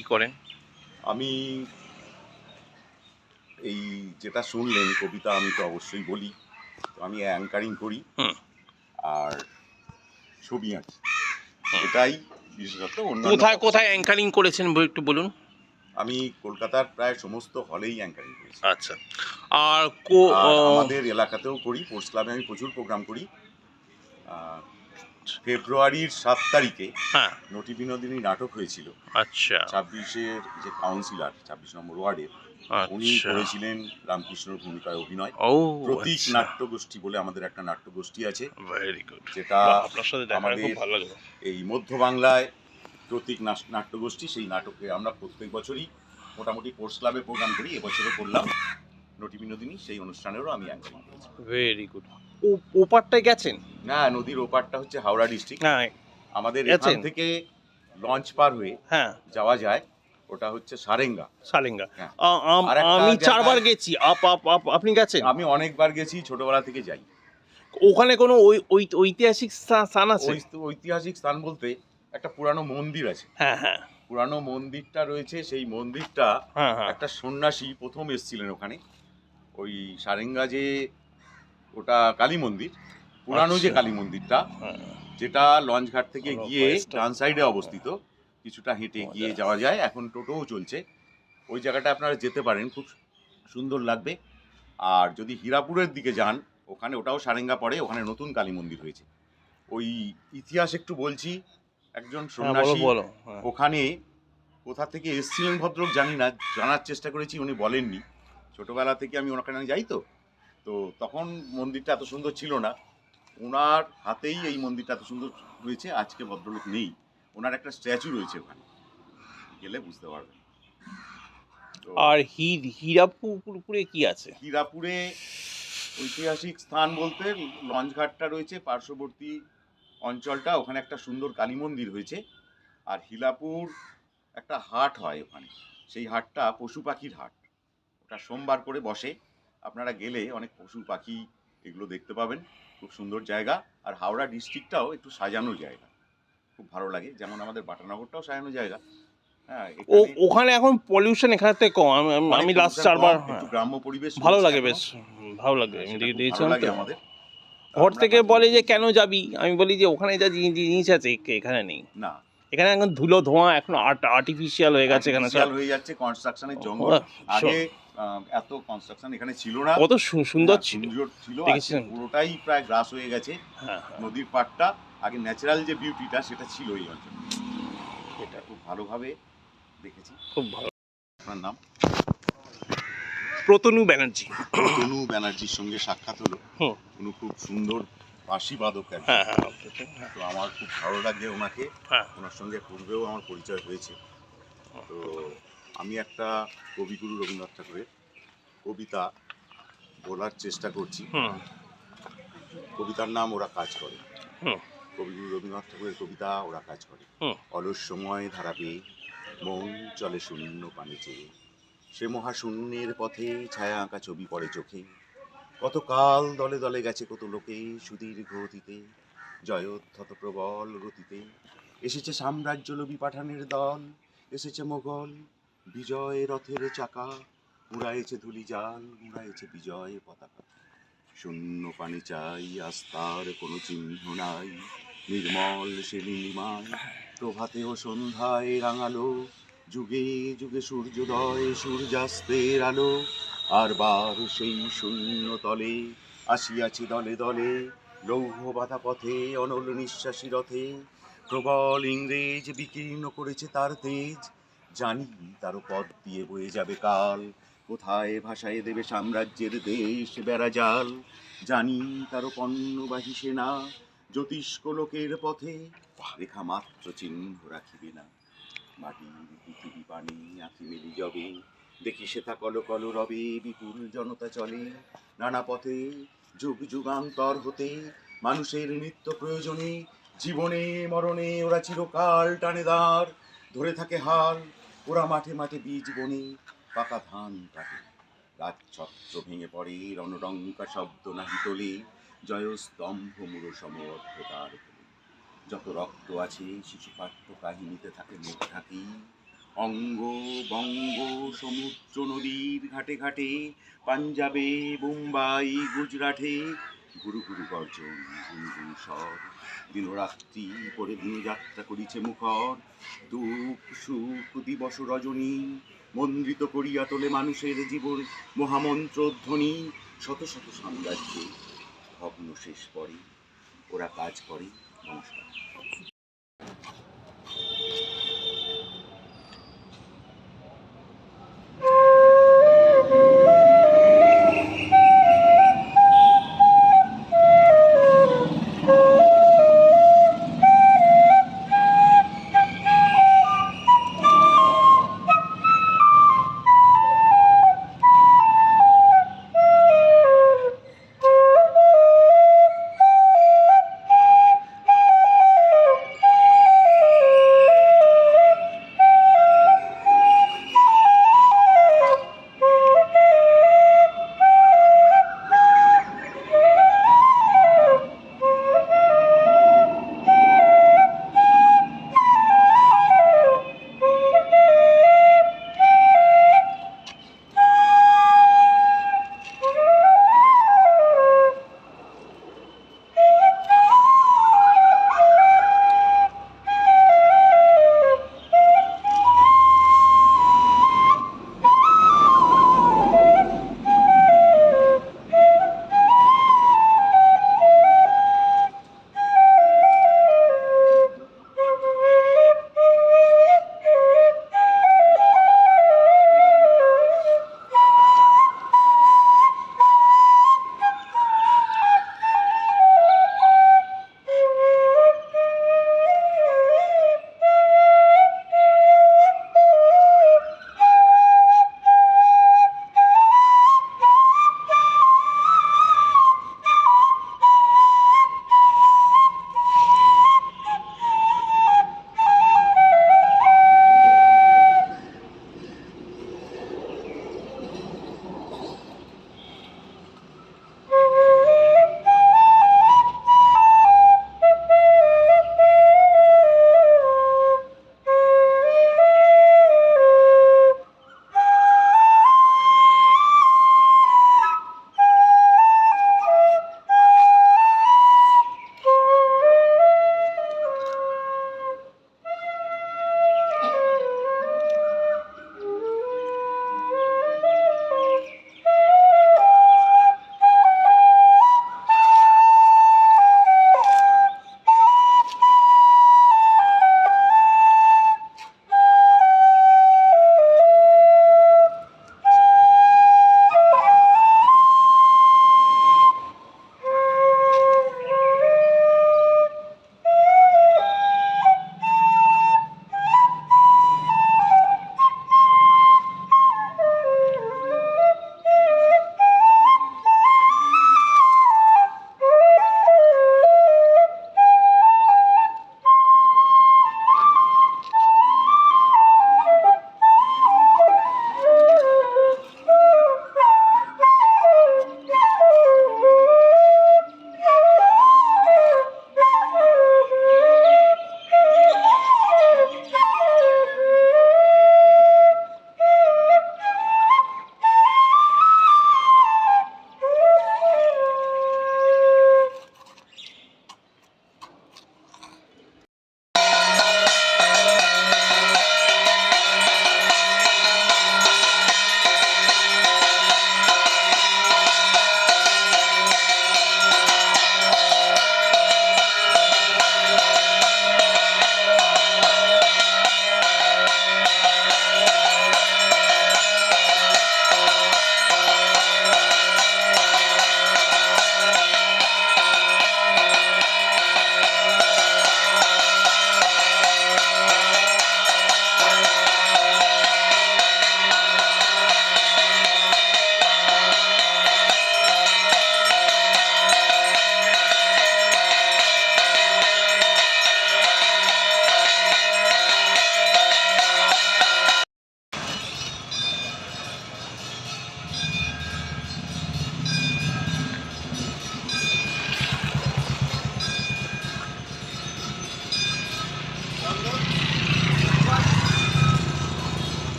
কি করেন? আমি এই যেটা শুনলেন কবিতা, আমি তো অবশ্যই বলি। তো আমি অ্যাঙ্কারিং করি হুম, আর ছবি আঁকি, হুম। এটাই বিশেষত। অন্যান্য কোথায়, কোথায় অ্যাঙ্কারিং করেছেন একটু বলুন? আমি কলকাতার প্রায় সমস্ত হলেই অ্যাঙ্কারিং করেছি। আচ্ছা। আর কো আর অ আমাদের এলাকাতেও করি, স্পোর্টস ক্লাবে আমি প্রচুর প্রোগ্রাম করি। ফেব্রুয়ারির 7 তারিখে হ্যাঁ, নটি বিনোদিনী নাটক হয়েছিল। আচ্ছা, 26-এর যে কাউন্সিলর, 26 নম্বর ওয়ার্ডের, উনি আচ্ছা। করেছিলেন রামকৃষ্ণর ভূমিকায় অভিনয়। ও প্রতীক আচ্ছা। নাট্যগোষ্ঠী বলে আমাদের একটা নাট্যগোষ্ঠী আছে, ভেরি গুড। যেটা বাহ! আপনার সাথে দেখা হয়ে খুব আমাদের ভালো লাগলো। এই মধ্য বাংলায় প্রতীক নাট্যগোষ্ঠী। সেই নাটকে আমরা প্রত্যেক বছরই মোটামুটি স্পোর্টস ক্লাবে প্রোগ্রাম করি। এবছরও করলাম নটি বিনোদিনী, সেই অনুষ্ঠানেরও আমি অ্যাঙ্কারিং করেছি। Very good. ওপারটায় গেছেন? না, নদীর ওপারটা হচ্ছে হাওড়া ডিস্ট্রিক্ট। হ্যাঁ, আমাদের এখান গেছেন? থেকে লঞ্চ পার হয়ে হ্যাঁ, যাওয়া যায়, ওটা হচ্ছে সারেঙ্গা। সালেঙ্গা। হ্যাঁ, আ আম আর একটা আমি ৪ বার জায়গায় গেছি। আপ আপ আপ আপনি গেছেন? আমি অনেকবার গেছি, ছোটবেলা থেকে যাই। ওখানে কোনো ঐতিহাসিক স্থান আছে? ঐতিহাসিক স্থান বলতে একটা পুরানো মন্দির আছে। হ্যাঁ, হ্যাঁ। পুরানো মন্দিরটা রয়েছে, সেই মন্দিরটা হ্যাঁ, হ্যাঁ। একটা সন্ন্যাসী প্রথম এসেছিলেন ওখানে। ওই সারেঙ্গা যে ওটা কালী মন্দির, পুরানো যে আচ্ছা। কালী মন্দিরটা, হ্যাঁ, যেটা লঞ্চঘাট থেকে ভালো গিয়ে ভয়েসটা। ডান সাইডে অবস্থিত, কিছুটা হেঁটে গিয়ে মজা। যাওয়া যায়, এখন টোটোও চলছে। ওই জায়গাটা আপনারা যেতে পারেন, খুব সুন্দর লাগবে। আর যদি হীরাপুরের দিকে যান, ওখানে ওটাও সারেঙ্গা পড়ে, ওখানে নতুন কালী মন্দির হয়েছে। ওই ইতিহাস একটু বলছি। একজন হ্যাঁ, বলো, সন্ন্যাসী বলো। হ্যাঁ। ওখানে কোথা থেকে এসেছিলেন ভদ্রলোক জানি না, জানার চেষ্টা করেছি, উনি বলেননি। ছোটবেলা থেকে আমি ওখানে যাই তো, তো তখন মন্দিরটা এত সুন্দর ছিল না। ওনার হাতেই এই মন্দিরটা এত সুন্দর হয়েছে। আজকে ভদ্রলোক নেই, ওনার একটা স্ট্যাচু রয়েছে ওখানে, গেলে বুঝতে পারবেন। তো আর হীরাপুরে কি আছে? হীরাপুরে ঐতিহাসিক স্থান বলতে লঞ্চঘাটটা রয়েছে, পার্শ্ববর্তী অঞ্চলটা, ওখানে একটা সুন্দর কালী মন্দির হয়েছে। আর হীরাপুর একটা হাট হয় ওখানে, সেই হাটটা পশু পাখির হাট। ওটা সোমবার করে বসে, আপনারা গেলে অনেক পশু পাখি এগুলো দেখতে পাবেন। খুব সুন্দর জায়গা। আর হাওড়া ডিস্ট্রিক্টটাও একটু সাজানো জায়গা, খুব ভালো লাগে। যেমন আমাদের বাটানগরটাও সাজানো জায়গা। হ্যাঁ, এখানে ওখানে এখন পলিউশন এখান থেকে কম। অনেক আমি লাস্ট পলিউশন ৪ কম, বার, একটু হ্যাঁ, গ্রাম্য পরিবেশ ভালো রয়েছে লাগে এখনো। বেশ। ভালো লাগে। হ্যাঁ, আমি সেটা খুব ভালো দেখেছিলাম লাগে তো। আমাদের। তা ঘর আমরা থেকে মাঝে বলে যে মধ্যেই কেন যাই। যাবি? আমি বলি যে ওখানে যা জিনিস আছে এখানে নেই। না, এখানে এখন ধুলো ধোঁয়া এখন আর্টিফিশিয়াল হয়ে গেছে এখানে সব। আর্টিফিশিয়াল হয়ে যাচ্ছে, কনস্ট্রাকশনের জঙ্গল। আগে এত কনস্ট্রাকশন এখানে ছিল না। কত সুন্দর হ্যাঁ, ছিল। সুন্দর ছিল। আজকে দেখেছিলাম। পুরোটাই প্রায় গ্রাস হয়ে গেছে। হ্যাঁ, হ্যাঁ। নদীর পাড়টা, আগে ন্যাচারাল যে বিউটিটা সেটা ছিল এই অঞ্চলে। এটা সেটাই। খুব ভালোভাবে দেখেছি। খুব ভালো। আপনার নাম? প্রতনু ব্যানার্জি। প্রতনু ব্যানার্জির সঙ্গে সাক্ষাৎ হলো। হুম। উনি খুব সুন্দর বাঁশিবাদক একজন। হ্যাঁ, হ্যাঁ, হ্যাঁ, তো আমার খুব ভালো লাগে ওনাকে। হ্যাঁ। ওনার সঙ্গে পূর্বেও আমার পরিচয় হয়েছে। তো আমি একটা কবিগুরু রবীন্দ্রনাথ ঠাকুরের কবিতা বলার চেষ্টা করছি। হুম, কবিতার নাম ওরা কাজ করে। হুম, কবিগুরু রবীন্দ্রনাথ ঠাকুরের কবিতা ওরা কাজ করে। হুম। অলস সময় ধারা পেয়ে মন চলে শূন্য পানে চেয়ে, সে মহাশূন্যের পথে ছায়া আঁকা ছবি পড়ে চোখে। কত কাল দলে দলে গেছে কত লোকে সুদীর্ঘ অতীতে, জয়োদ্ধত প্রবল গতিতে। এসেছে সাম্রাজ্য লোভী পাঠানের দল, এসেছে মোগল বিজয় রথের চাকা, উড়াইছে ধুলি জাল, উড়াইছে বিজয় পতাকা। শূন্য পানি চাই, আস্থার কোনো চিহ্ন নাই, নির্মল সে নীলিমায় প্রভাতে ও সন্ধ্যায় রাঙালো, যুগে যুগে সূর্যোদয় সূর্যাস্তের আলো। আর বার সেই শূন্য তলে আসিয়াছি দলে দলে, লৌহ বাধা পথে অনল নিঃশ্বাসী রথে। প্রবল ইংরেজ বিকীর্ণ করেছে তার তেজ, জানি তারও পথ দিয়ে বয়ে যাবে কাল। কোথায় ভাষায় দেবে সাম্রাজ্যের দেশ বেড়া জাল, জানি তারও পণ্যবাহী সেনা জ্যোতিষ্ক লোকের পথে রেখা মাত্র চিহ্ন রাখিবে না। মাটির পৃথিবী পানি আঁখি মেলি যবে, দেখি সেথা কল কল রবে বিপুল জনতা চলে নানা পথে। যুগ যুগান্তর হতে মানুষের নিত্য প্রয়োজনে, জীবনে মরণে ওরা চিরকাল টানে দাঁড়, ধরে থাকে হাল ওরা মাঠে মাঠে বীজ বনে পাকা ধান কাটে। রাজছত্র ভেঙে পড়ে রণডঙ্কা শব্দ নাহি তোলে, জয়স্তম্ভ মূঢ় সমর্থতার ফলে। যত রক্ত আছে শিশু পাঠ্য কাহিনীতে থাকে মুখ ঢাকি, অঙ্গ বঙ্গ সমুদ্র নদীর ঘাটে ঘাটে, পাঞ্জাবে বোম্বাই গুজরাটে, গুরু গুরু গর্জন গুনগুন স্বর, দিনরাত্রি পরে দিনযাত্রা করিছে মুখর। দুঃখ সুখ দিবস রজনী, মন্দ্রিত করিয়া তোলে মানুষের জীবন মহামন্ত্র ধ্বনি। শত শত সাম্রাজ্যে ভগ্ন শেষ পরে ওরা কাজ করে। নমস্কার।